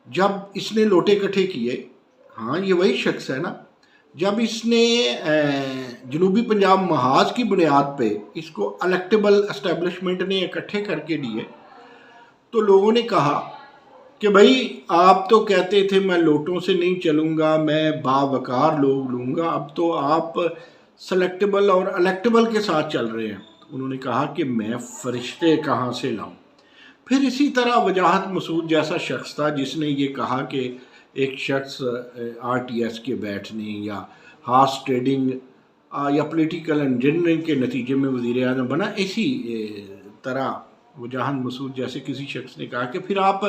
جب اس نے لوٹے اکٹھے کیے، ہاں یہ وہی شخص ہے نا، جب اس نے جنوبی پنجاب محاذ کی بنیاد پہ اس کو الیکٹیبل اسٹیبلشمنٹ نے اکٹھے کر کے دیے، تو لوگوں نے کہا کہ بھائی آپ تو کہتے تھے میں لوٹوں سے نہیں چلوں گا، میں باوقار لوگ لوں گا، اب تو آپ سلیکٹیبل اور الیکٹیبل کے ساتھ چل رہے ہیں۔ انہوں نے کہا کہ میں فرشتے کہاں سے لاؤں؟ پھر اسی طرح وجاہت مسعود جیسا شخص تھا جس نے یہ کہا کہ ایک شخص آر ٹی ایس کے بیٹھنے یا ہارس ٹریڈنگ یا پولیٹیکل انجینئرنگ کے نتیجے میں وزیر اعظم بنا۔ اسی طرح وجاہت مسعود جیسے کسی شخص نے کہا کہ پھر آپ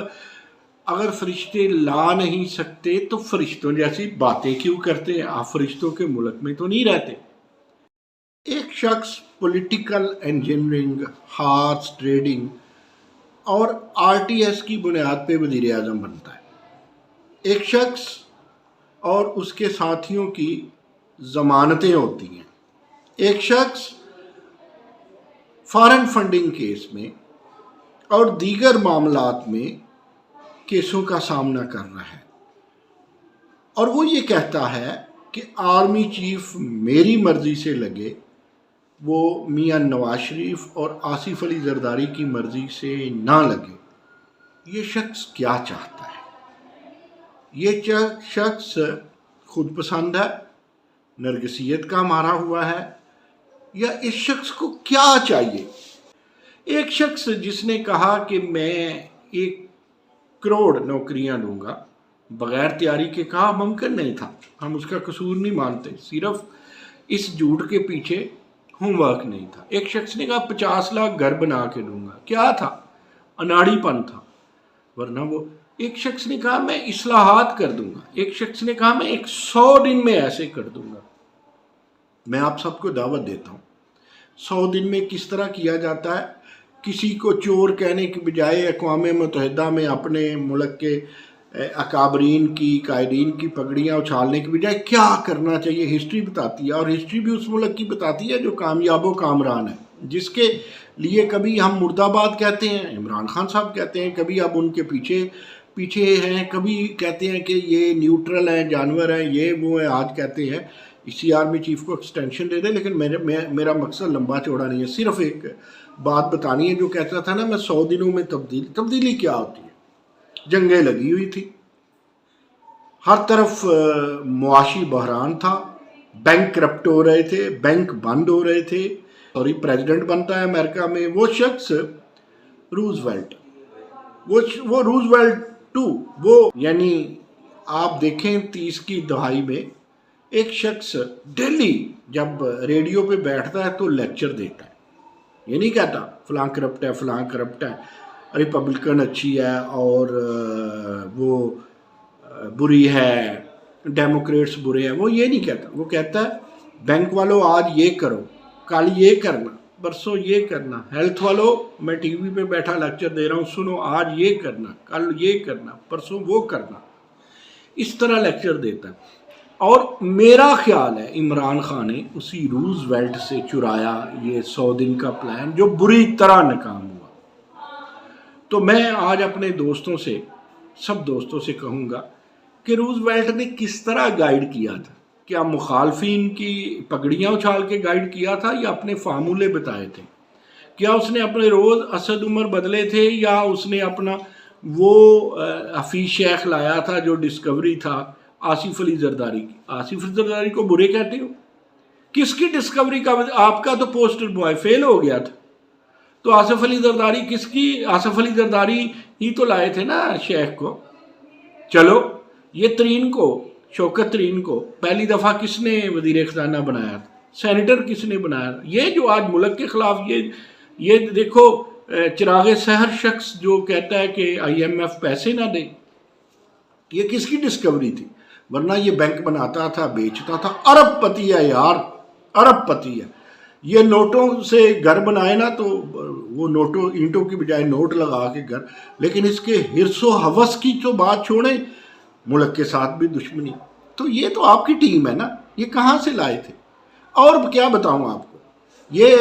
اگر فرشتے لا نہیں سکتے تو فرشتوں جیسی باتیں کیوں کرتے ہیں؟ آپ فرشتوں کے ملک میں تو نہیں رہتے۔ ایک شخص پولیٹیکل انجینئرنگ، ہارس ٹریڈنگ اور آر ٹی ایس کی بنیاد پہ وزیر اعظم بنتا ہے۔ ایک شخص اور اس کے ساتھیوں کی ضمانتیں ہوتی ہیں۔ ایک شخص فارن فنڈنگ کیس میں اور دیگر معاملات میں کیسوں کا سامنا کر رہا ہے، اور وہ یہ کہتا ہے کہ آرمی چیف میری مرضی سے لگے، وہ میاں نواز شریف اور آصف علی زرداری کی مرضی سے نہ لگے۔ یہ شخص کیا چاہتا ہے؟ یہ شخص خود پسند ہے، نرگسیت کا مارا ہوا ہے، یا اس شخص کو کیا چاہیے؟ ایک شخص جس نے کہا کہ میں 1 کروڑ نوکریاں دوں گا، بغیر تیاری کے کہا ممکن نہیں تھا، ہم اس کا قصور نہیں مانتے، صرف اس جھوٹ کے پیچھے ہوم ورک نہیں تھا۔ ایک شخص نے کہا 50 لاکھ گھر بنا کے دوں گا، کیا تھا؟ اناڑی پن تھا، ورنہ وہ۔ ایک شخص نے کہا میں اصلاحات کر دوں گا، ایک شخص نے کہا میں 100 دن میں ایسے کر دوں گا۔ میں آپ سب کو دعوت دیتا ہوں، 100 دن میں کس طرح کیا جاتا ہے؟ کسی کو چور کہنے کی بجائے اقوام متحدہ میں اپنے ملک کے اکابرین کی، قائدین کی پگڑیاں اچھالنے کی بجائے کیا کرنا چاہیے ہسٹری بتاتی ہے، اور ہسٹری بھی اس ملک کی بتاتی ہے جو کامیاب و کامران ہے، جس کے لیے کبھی ہم مرد آباد کہتے ہیں، عمران خان صاحب کہتے ہیں، کبھی اب ان کے پیچھے ہیں، کبھی کہتے ہیں کہ یہ نیوٹرل ہیں، جانور ہیں، یہ وہ ہیں، آج کہتے ہیں اسی آرمی چیف کو ایکسٹینشن دے دیں۔ لیکن میرا مقصد لمبا چوڑا نہیں ہے، صرف ایک بات بتانی ہے۔ جو کہتا تھا نا میں 100 دنوں میں تبدیلی کیا ہوتی ہے؟ جنگیں لگی ہوئی تھی، ہر طرف معاشی بحران تھا، بینک کرپٹ ہو رہے تھے، بینک بند ہو رہے تھے، اور پریزیڈنٹ بنتا ہے امریکہ میں وہ شخص روزویلٹ، وہ روزویلٹ ٹو، وہ یعنی آپ دیکھیں 30 کی دہائی میں ایک شخص ڈیلی جب ریڈیو پہ بیٹھتا ہے تو لیکچر دیتا ہے، یہ نہیں کہتا فلاں کرپٹ ہے، فلاں کرپٹ ہے، ریپبلکن اچھی ہے اور وہ بری ہے، ڈیموکریٹس برے ہیں، وہ یہ نہیں کہتا۔ وہ کہتا ہے بینک والوں آج یہ کرو، کل یہ کرنا، پرسوں یہ کرنا، ہیلتھ والوں میں ٹی وی پہ بیٹھا لیکچر دے رہا ہوں، سنو آج یہ کرنا، کل یہ کرنا، پرسوں وہ کرنا، اس طرح لیکچر دیتا ہے۔ اور میرا خیال ہے عمران خان نے اسی روز ویلٹ سے چرایا یہ 100 دن کا پلان، جو بری طرح ناکام ہوا۔ تو میں آج اپنے دوستوں سے، سب دوستوں سے کہوں گا کہ روز ویلٹ نے کس طرح گائیڈ کیا تھا؟ کیا مخالفین کی پگڑیاں اچھال کے گائیڈ کیا تھا یا اپنے فارمولے بتائے تھے؟ کیا اس نے اپنے روز اسد عمر بدلے تھے یا اس نے اپنا وہ حفیظ شیخ لایا تھا جو ڈسکوری تھا آصف علی زرداری کی؟ آصف علی زرداری کو برے کہتے ہو؟ کس کی ڈسکوری کا؟ آپ کا تو پوسٹر بوائے فیل ہو گیا تھا، تو آصف علی زرداری کس کی؟ آصف علی زرداری ہی تو لائے تھے نا شیخ کو۔ چلو یہ ترین کو، شوکت ترین کو پہلی دفعہ کس نے وزیر خزانہ بنایا تھا؟ سینیٹر کس نے بنایا تھا؟ یہ جو آج ملک کے خلاف یہ دیکھو چراغ سحر شخص جو کہتا ہے کہ IMF پیسے نہ دے، یہ کس کی ڈسکوری تھی؟ ورنہ یہ بینک بناتا تھا، بیچتا تھا، ارب پتی ہے یار، ارب پتی ہے۔ یہ نوٹوں سے گھر بنائے نا تو وہ نوٹوں اینٹوں کی بجائے نوٹ لگا کے گھر، لیکن اس کے حرص و ہوس کی تو بات چھوڑیں، ملک کے ساتھ بھی دشمنی۔ تو یہ تو آپ کی ٹیم ہے نا، یہ کہاں سے لائے تھے؟ اور کیا بتاؤں آپ کو، یہ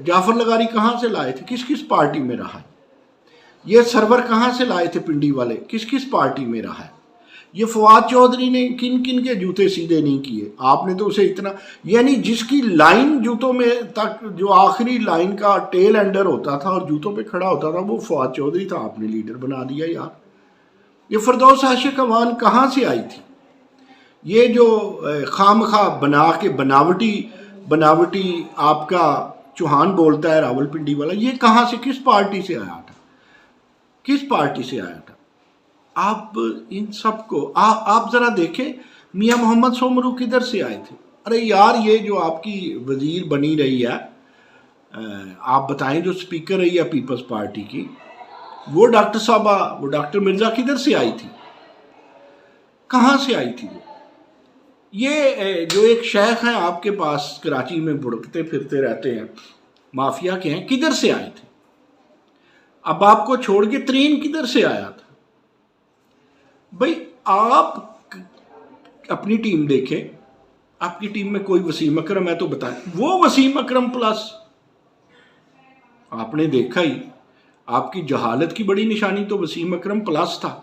جعفر لغاری کہاں سے لائے تھے؟ کس کس پارٹی میں رہا ہے؟ یہ سرور کہاں سے لائے تھے پنڈی والے؟ کس کس پارٹی میں رہا ہے؟ یہ فواد چودھری نے کن کن کے جوتے سیدھے نہیں کیے؟ آپ نے تو اسے اتنا، یعنی جس کی لائن جوتوں میں تک، جو آخری لائن کا ٹیل اینڈر ہوتا تھا اور جوتوں پہ کھڑا ہوتا تھا، وہ فواد چودھری تھا. آپ نے لیڈر بنا دیا یار. یہ فردوس عاشق امان کہاں سے آئی تھی؟ یہ جو خام خواہ بنا کے بناوٹی آپ کا چوہان بولتا ہے راول پنڈی والا، یہ کہاں سے، کس پارٹی سے آیا تھا؟ کس پارٹی سے آیا تھا؟ آپ ان سب کو آپ ذرا دیکھیں میاں محمد سومرو کدھر سے آئے تھے؟ ارے یار یہ جو آپ کی وزیر بنی رہی ہے، آپ بتائیں، جو سپیکر رہی ہے پیپلز پارٹی کی، وہ ڈاکٹر صاحبہ، وہ ڈاکٹر مرزا کدھر سے آئی تھی؟ کہاں سے آئی تھی وہ؟ یہ جو ایک شیخ ہیں آپ کے پاس کراچی میں بھڑکتے پھرتے رہتے ہیں، مافیا کے ہیں، کدھر سے آئے تھے؟ اب آپ کو چھوڑ کے ترین کدھر سے آیا تھا؟ بھئی آپ اپنی ٹیم دیکھیں، آپ کی ٹیم میں کوئی وسیم اکرم ہے تو بتائیں. وہ وسیم اکرم پلس آپ نے دیکھا ہی، آپ کی جہالت کی بڑی نشانی تو وسیم اکرم پلس تھا.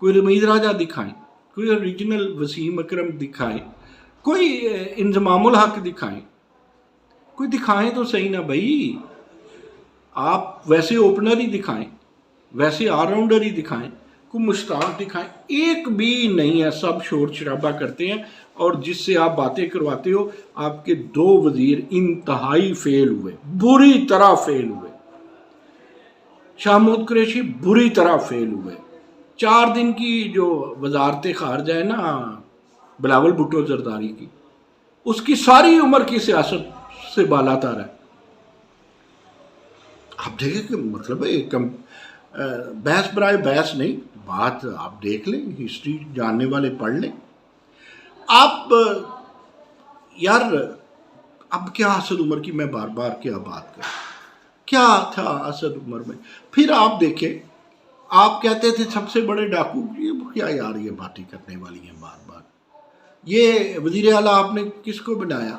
کوئی رمیز راجہ دکھائیں، کوئی اوریجنل وسیم اکرم دکھائیں، کوئی انضمام الحق دکھائیں، کوئی دکھائیں تو صحیح نا بھائی. آپ ویسے اوپنر ہی دکھائیں، ویسے آل راؤنڈر ہی دکھائیں، کوئی مشتاق دکھائیں. ایک بھی نہیں ہے، سب شور شرابہ کرتے ہیں. اور جس سے آپ باتیں کرواتے ہو، آپ کے 2 وزیر انتہائی فیل ہوئے، بری طرح فیل ہوئے. شاہ محمود قریشی بری طرح فیل ہوئے. 4 دن کی جو وزارت خارجہ ہے نا بلاول بھٹو زرداری کی، اس کی ساری عمر کی سیاست سے بالا تر ہے. آپ دیکھیں کہ مطلب ہے بحث برائے بحث نہیں، بات آپ دیکھ لیں، ہسٹری جاننے والے پڑھ لیں. آپ یار اب کیا اسد عمر کی میں بار بار کیا بات کروں، کیا تھا اسد عمر میں؟ پھر آپ دیکھیں، آپ کہتے تھے سب سے بڑے ڈاکو، یہ کیا یار یہ باتیں کرنے والی ہیں بار بار. یہ وزیر اعلیٰ آپ نے کس کو بنایا؟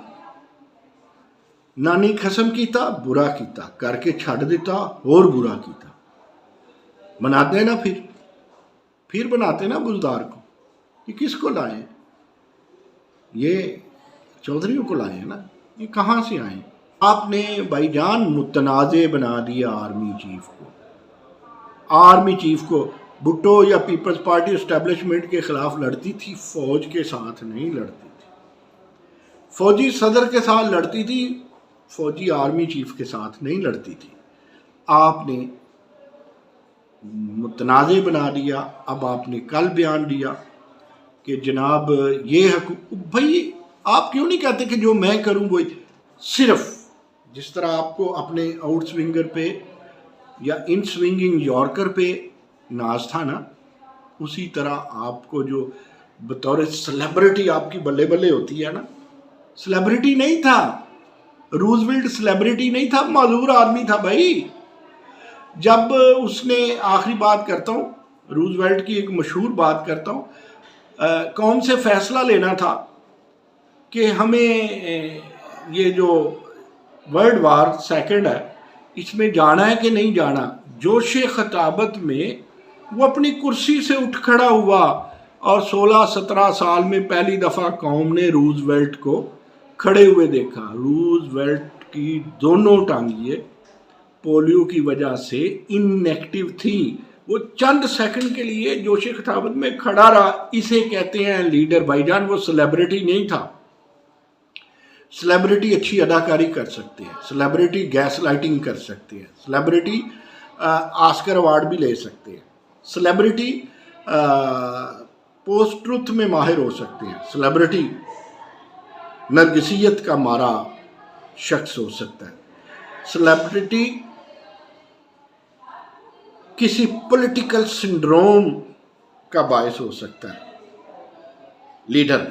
نانی قسم کیتا برا کیتا، کر کے چھڑ دیتا اور برا کیتا. بناتے ہیں نا، پھر بناتے نا بزدار کو. یہ کس کو لائے؟ یہ چودھریوں کو لائے ہیں نا. یہ کہاں سے آئے؟ آپ نے بھائی جان متنازع بنا دیا آرمی چیف کو. آرمی چیف کو بھٹو یا پیپلز پارٹی اسٹیبلشمنٹ کے خلاف لڑتی تھی، فوج کے ساتھ نہیں لڑتی تھی. فوجی صدر کے ساتھ لڑتی تھی، فوجی آرمی چیف کے ساتھ نہیں لڑتی تھی. آپ نے متنازع بنا دیا. اب آپ نے کل بیان دیا کہ جناب یہ بھائی آپ کیوں نہیں کہتے کہ جو میں کروں وہی؟ صرف جس طرح آپ کو اپنے آؤٹ سوئنگر پہ یا ان سوئنگنگ یارکر پہ ناز تھا نا، اسی طرح آپ کو جو بطور سیلیبریٹی آپ کی بلے بلے ہوتی ہے نا، سیلیبریٹی نہیں تھا روزویلٹ، سیلیبریٹی نہیں تھا، معذور آدمی تھا بھائی. جب اس نے آخری بات کرتا ہوں، روزویلٹ کی ایک مشہور بات کرتا ہوں، قوم سے فیصلہ لینا تھا کہ ہمیں یہ جو ورلڈ وار 2 ہے اس میں جانا ہے کہ نہیں جانا. جوش خطابت میں وہ اپنی کرسی سے اٹھ کھڑا ہوا اور 16-17 سال میں پہلی دفعہ قوم نے روزویلٹ کو کھڑے ہوئے دیکھا. روزویلٹ کی دونوں ٹانگیں پولیو کی وجہ سے انیکٹیو تھی. وہ چند سیکنڈ کے لیے جوش خطابت میں کھڑا رہا. اسے کہتے ہیں لیڈر بھائی جان. وہ سیلیبریٹی نہیں تھا. سیلیبریٹی اچھی اداکاری کر سکتے ہیں، سیلیبریٹی گیس لائٹنگ کر سکتے ہیں، سیلیبریٹی آسکر ایوارڈ بھی لے سکتے ہیں، سیلیبریٹی پوسٹ ٹروتھ میں ماہر ہو سکتے ہیں، سیلیبریٹی نرگسیت کا مارا شخص ہو سکتا ہے، سیلیبریٹی کسی پولیٹیکل سنڈروم کا باعث ہو سکتا ہے. لیڈر